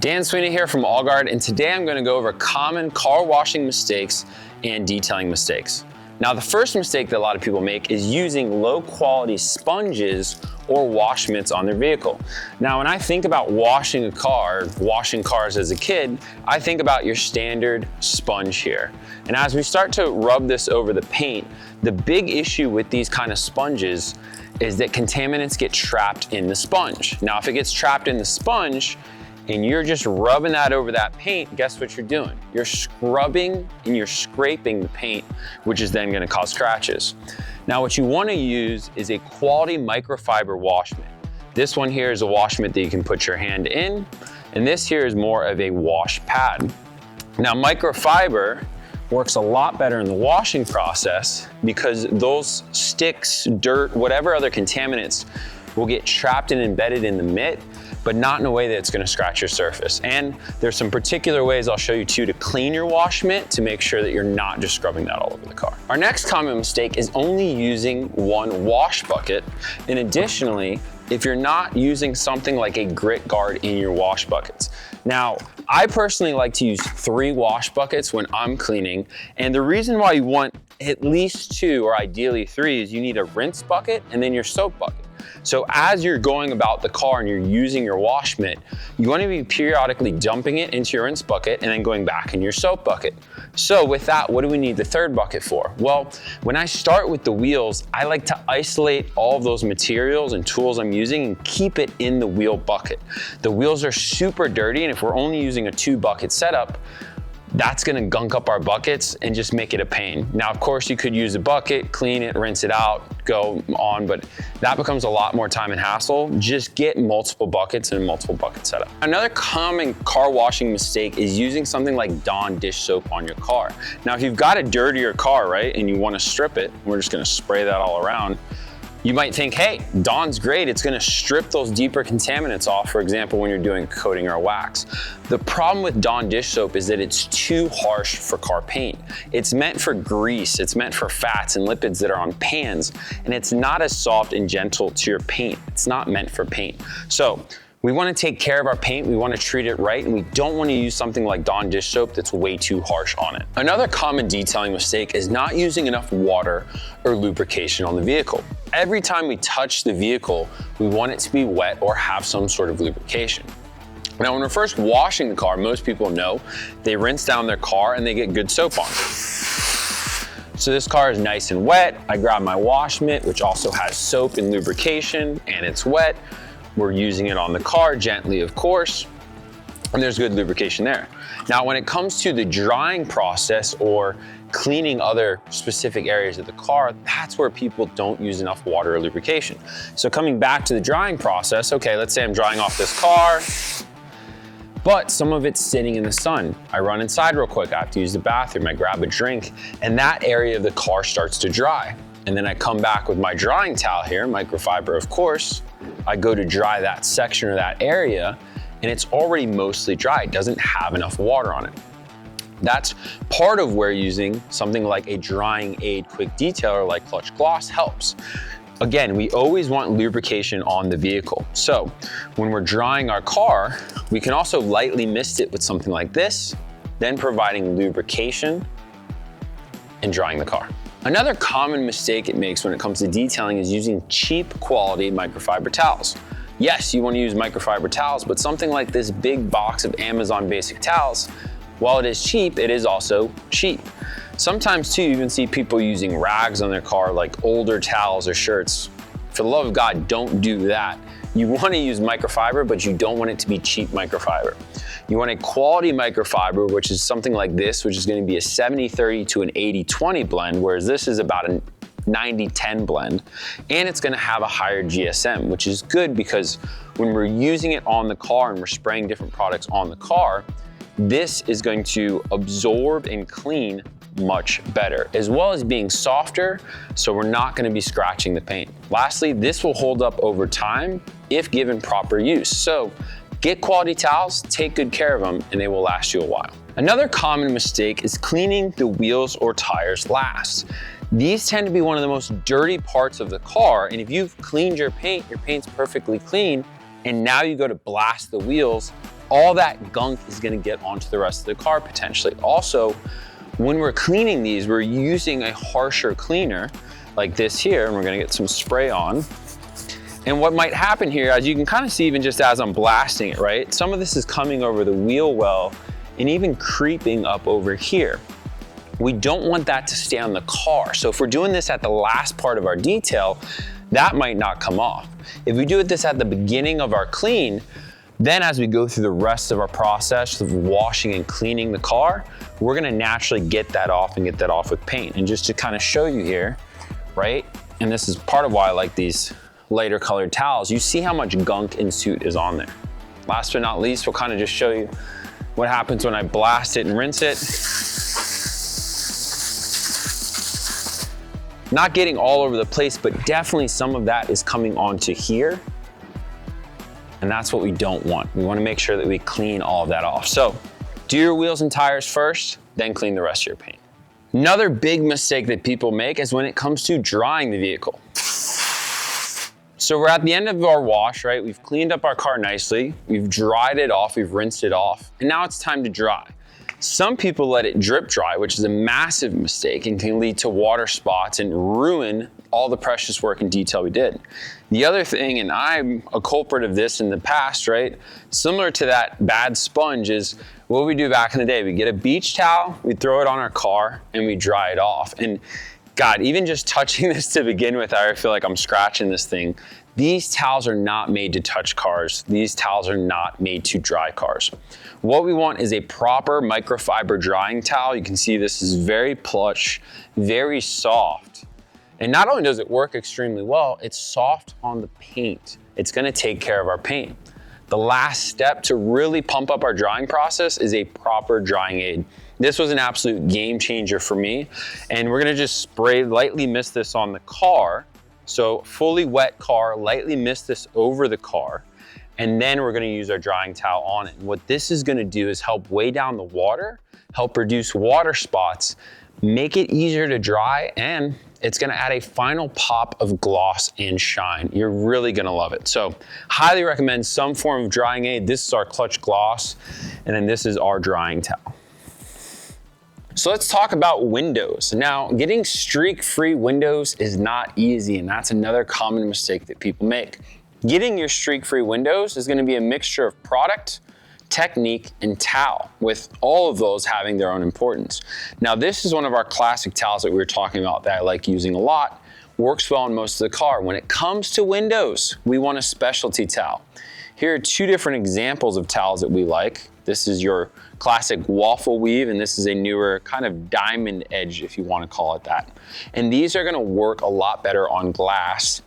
Dan Sweeney here from AllGuard, and today I'm going to go over common car washing mistakes and detailing mistakes. Now, the first mistake that a lot of people make is using low quality sponges or wash mitts on their vehicle. Now, when I think about washing a car, washing cars as a kid, I think about your standard sponge here. And as we start to rub this over the paint, the big issue with these kind of sponges is that contaminants get trapped in the sponge. Now, if it gets trapped in the sponge, and you're just rubbing that over that paint, guess what you're doing? You're scrubbing and you're scraping the paint, which is then gonna cause scratches. Now, what you wanna use is a quality microfiber wash mitt. This one here is a wash mitt that you can put your hand in, and this here is more of a wash pad. Now, microfiber works a lot better in the washing process because those sticks, dirt, whatever other contaminants will get trapped and embedded in the mitt, but not in a way that's gonna scratch your surface. And there's some particular ways I'll show you too to clean your wash mitt to make sure that you're not just scrubbing that all over the car. Our next common mistake is only using one wash bucket. And additionally, if you're not using something like a grit guard in your wash buckets. Now, I personally like to use 3 wash buckets when I'm cleaning. And the reason why you want at least 2 or ideally 3 is you need a rinse bucket and then your soap bucket. So as you're going about the car and you're using your wash mitt, you want to be periodically dumping it into your rinse bucket and then going back in your soap bucket. So with that, what do we need the 3rd bucket for? Well, when I start with the wheels, I like to isolate all of those materials and tools I'm using and keep it in the wheel bucket. The wheels are super dirty, and if we're only using a 2 bucket setup, that's gonna gunk up our buckets and just make it a pain. Now, of course, you could use a bucket, clean it, rinse it out, go on, but that becomes a lot more time and hassle. Just get multiple buckets and a multiple bucket setup. Another common car washing mistake is using something like Dawn dish soap on your car. Now, if you've got a dirtier car, right, and you wanna strip it, we're just gonna spray that all around. You might think, hey, Dawn's great. It's gonna strip those deeper contaminants off, for example, when you're doing coating or wax. The problem with Dawn dish soap is that it's too harsh for car paint. It's meant for grease, it's meant for fats and lipids that are on pans, and it's not as soft and gentle to your paint. It's not meant for paint. So, we wanna take care of our paint, we wanna treat it right, and we don't wanna use something like Dawn dish soap that's way too harsh on it. Another common detailing mistake is not using enough water or lubrication on the vehicle. Every time we touch the vehicle, we want it to be wet or have some sort of lubrication. Now, when we're first washing the car, most people know they rinse down their car and they get good soap on. So this car is nice and wet. I grab my wash mitt, which also has soap and lubrication, and it's wet. We're using it on the car gently, of course, and there's good lubrication there. Now, when it comes to the drying process or cleaning other specific areas of the car, that's where people don't use enough water or lubrication. So coming back to the drying process, okay, let's say I'm drying off this car, but some of it's sitting in the sun. I run inside real quick, I have to use the bathroom, I grab a drink, and that area of the car starts to dry. And then I come back with my drying towel here, microfiber of course, I go to dry that section or that area, and it's already mostly dry. It doesn't have enough water on it. That's part of where using something like a drying aid quick detailer like Clutch Gloss helps. Again, we always want lubrication on the vehicle. So when we're drying our car, we can also lightly mist it with something like this, then providing lubrication and drying the car. Another common mistake it makes when it comes to detailing is using cheap quality microfiber towels. Yes, you want to use microfiber towels, but something like this big box of Amazon basic towels, while it is cheap, it is also cheap. Sometimes too, you even see people using rags on their car, like older towels or shirts. For the love of God, don't do that. You want to use microfiber, but you don't want it to be cheap microfiber. You want a quality microfiber, which is something like this, which is going to be a 70-30 to an 80-20 blend, whereas this is about a 90-10 blend, and it's going to have a higher GSM, which is good because when we're using it on the car and we're spraying different products on the car, this is going to absorb and clean much better, as well as being softer, so we're not going to be scratching the paint. Lastly, this will hold up over time if given proper use. So get quality towels, take good care of them, and they will last you a while. Another common mistake is cleaning the wheels or tires last. These tend to be one of the most dirty parts of the car, and if you've cleaned your paint's perfectly clean, and now you go to blast the wheels, all that gunk is gonna get onto the rest of the car potentially. Also, when we're cleaning these, we're using a harsher cleaner like this here, and we're gonna get some spray on. And what might happen here, as you can kind of see even just as I'm blasting it, right? Some of this is coming over the wheel well and even creeping up over here. We don't want that to stay on the car. So if we're doing this at the last part of our detail, that might not come off. If we do this at the beginning of our clean, then as we go through the rest of our process of washing and cleaning the car, we're gonna naturally get that off and get that off with paint. And just to kind of show you here, right? And this is part of why I like these lighter colored towels. You see how much gunk and soot is on there. Last but not least, we'll kind of just show you what happens when I blast it and rinse it. Not getting all over the place, but definitely some of that is coming onto here. And that's what we don't want. We want to make sure that we clean all of that off. So do your wheels and tires first, then clean the rest of your paint. Another big mistake that people make is when it comes to drying the vehicle. So we're at the end of our wash, right? We've cleaned up our car nicely. We've dried it off, we've rinsed it off, and now it's time to dry. Some people let it drip dry, which is a massive mistake and can lead to water spots and ruin all the precious work and detail we did. The other thing, and I'm a culprit of this in the past, right? Similar to that bad sponge is what we do back in the day. We get a beach towel, we throw it on our car, and we dry it off. And God, even just touching this to begin with, I feel like I'm scratching this thing. These towels are not made to touch cars. These towels are not made to dry cars. What we want is a proper microfiber drying towel. You can see this is very plush, very soft. And not only does it work extremely well, it's soft on the paint. It's gonna take care of our paint. The last step to really pump up our drying process is a proper drying aid. This was an absolute game changer for me. And we're gonna just spray, lightly mist this on the car. So fully wet car, lightly mist this over the car. And then we're gonna use our drying towel on it. And what this is gonna do is help weigh down the water, help reduce water spots, make it easier to dry, and it's gonna add a final pop of gloss and shine. You're really gonna love it. So highly recommend some form of drying aid. This is our clutch gloss, and then this is our drying towel. So let's talk about windows. Now, getting streak-free windows is not easy, and that's another common mistake that people make. Getting your streak-free windows is gonna be a mixture of product, technique, and towel, with all of those having their own importance. Now, this is one of our classic towels that we were talking about that I like using a lot. Works well in most of the car. When it comes to windows, we want a specialty towel. Here are two different examples of towels that we like. This is your classic waffle weave, and this is a newer kind of diamond edge, if you want to call it that. And these are gonna work a lot better on glass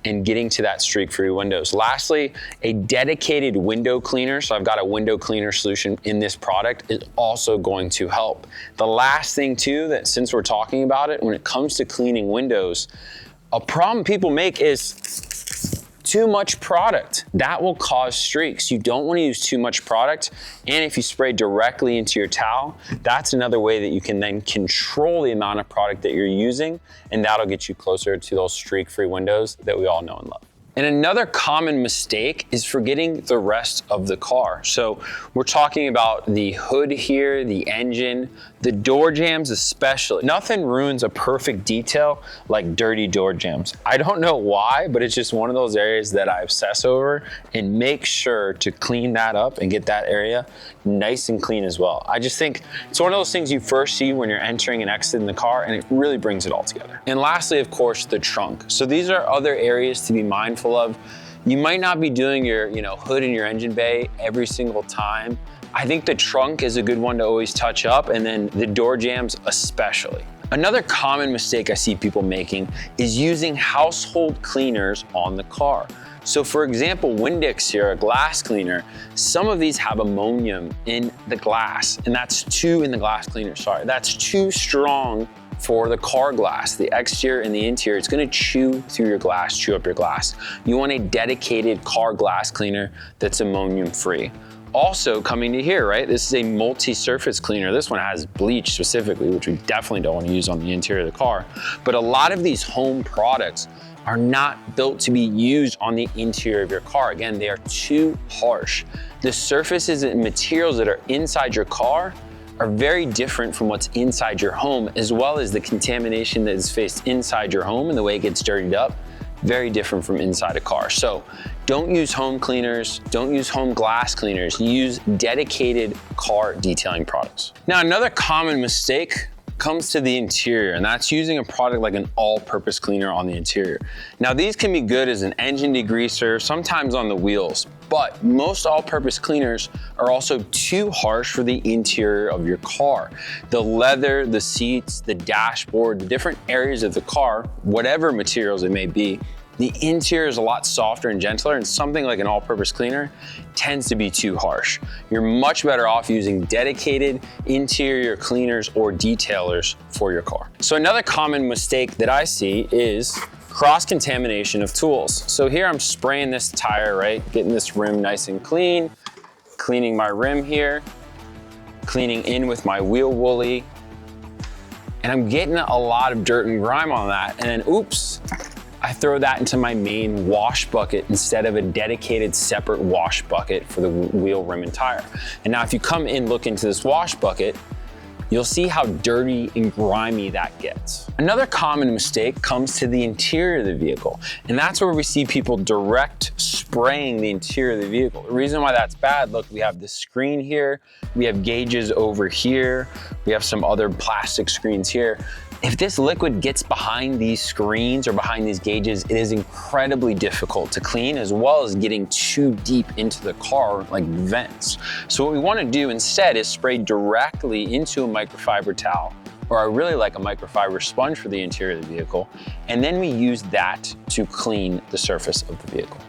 and getting to that streak-free windows. Lastly, a dedicated window cleaner, so I've got a window cleaner solution in this product, is also going to help. The last thing too, that since we're talking about it, when it comes to cleaning windows, a problem people make is too much product. That will cause streaks. You don't want to use too much product. And if you spray directly into your towel, that's another way that you can then control the amount of product that you're using, and that'll get you closer to those streak-free windows that we all know and love. And another common mistake is forgetting the rest of the car. So we're talking about the hood here, the engine, the door jambs especially. Nothing ruins a perfect detail like dirty door jambs. I don't know why, but it's just one of those areas that I obsess over and make sure to clean that up and get that area nice and clean as well. I just think it's one of those things you first see when you're entering and exiting the car, and it really brings it all together. And lastly, of course, the trunk. So these are other areas to be mindful of. You might not be doing your hood and your engine bay every single time. I think the trunk is a good one to always touch up, and then the door jambs especially. Another common mistake I see people making is using household cleaners on the car. So for example, Windex here, a glass cleaner, some of these have ammonium in the glass, and that's in the glass cleaner, sorry. That's too strong for the car glass, the exterior and the interior. It's gonna chew through your glass, chew up your glass. You want a dedicated car glass cleaner that's ammonium free. Also coming to here, right? This is a multi-surface cleaner. This one has bleach specifically, which we definitely don't want to use on the interior of the car. But a lot of these home products are not built to be used on the interior of your car. Again, they are too harsh. The surfaces and materials that are inside your car are very different from what's inside your home, as well as the contamination that is faced inside your home and the way it gets dirtied up, very different from inside a car. So don't use home cleaners, don't use home glass cleaners, use dedicated car detailing products. Now, another common mistake comes to the interior, and that's using a product like an all-purpose cleaner on the interior. Now, these can be good as an engine degreaser, sometimes on the wheels, but most all-purpose cleaners are also too harsh for the interior of your car. The leather, the seats, the dashboard, the different areas of the car, whatever materials it may be, the interior is a lot softer and gentler, and something like an all-purpose cleaner tends to be too harsh. You're much better off using dedicated interior cleaners or detailers for your car. So another common mistake that I see is cross-contamination of tools. So here I'm spraying this tire, right? Getting this rim nice and clean, cleaning my rim here, cleaning in with my wheel woolly, and I'm getting a lot of dirt and grime on that, and then oops, I throw that into my main wash bucket instead of a dedicated separate wash bucket for the wheel, rim, and tire. And now if you come in, look into this wash bucket, you'll see how dirty and grimy that gets. Another common mistake comes to the interior of the vehicle, and that's where we see people direct spraying the interior of the vehicle. The reason why that's bad, look, we have the screen here, we have gauges over here, we have some other plastic screens here. If this liquid gets behind these screens or behind these gauges, it is incredibly difficult to clean, as well as getting too deep into the car like vents. So what we want to do instead is spray directly into a microfiber towel, or I really like a microfiber sponge for the interior of the vehicle, and then we use that to clean the surface of the vehicle.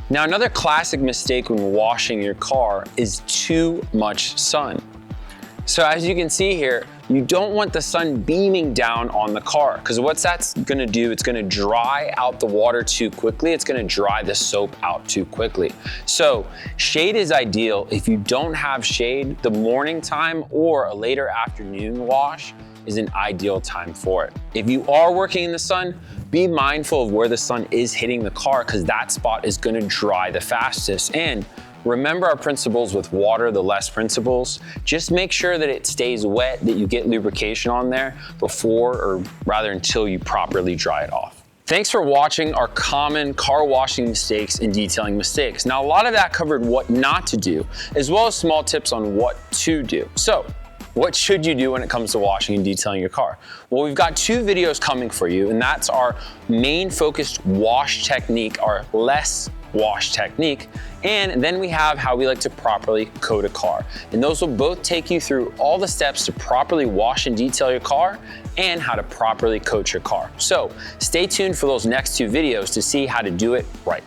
Now, another classic mistake when washing your car is too much sun. So as you can see here, you don't want the sun beaming down on the car, because what that's gonna do, it's gonna dry out the water too quickly. It's gonna dry the soap out too quickly. So shade is ideal. If you don't have shade, the morning time or a later afternoon wash is an ideal time for it. If you are working in the sun, be mindful of where the sun is hitting the car, because that spot is gonna dry the fastest. And remember our principles with water, the less principles. Just make sure that it stays wet, that you get lubrication on there before, or rather until you properly dry it off. Thanks for watching our common car washing mistakes and detailing mistakes. Now, a lot of that covered what not to do, as well as small tips on what to do. So, what should you do when it comes to washing and detailing your car? Well, we've got 2 videos coming for you, and that's our main focused wash technique, our less wash technique, and then we have how we like to properly coat a car. And those will both take you through all the steps to properly wash and detail your car and how to properly coat your car. So stay tuned for those next 2 videos to see how to do it right.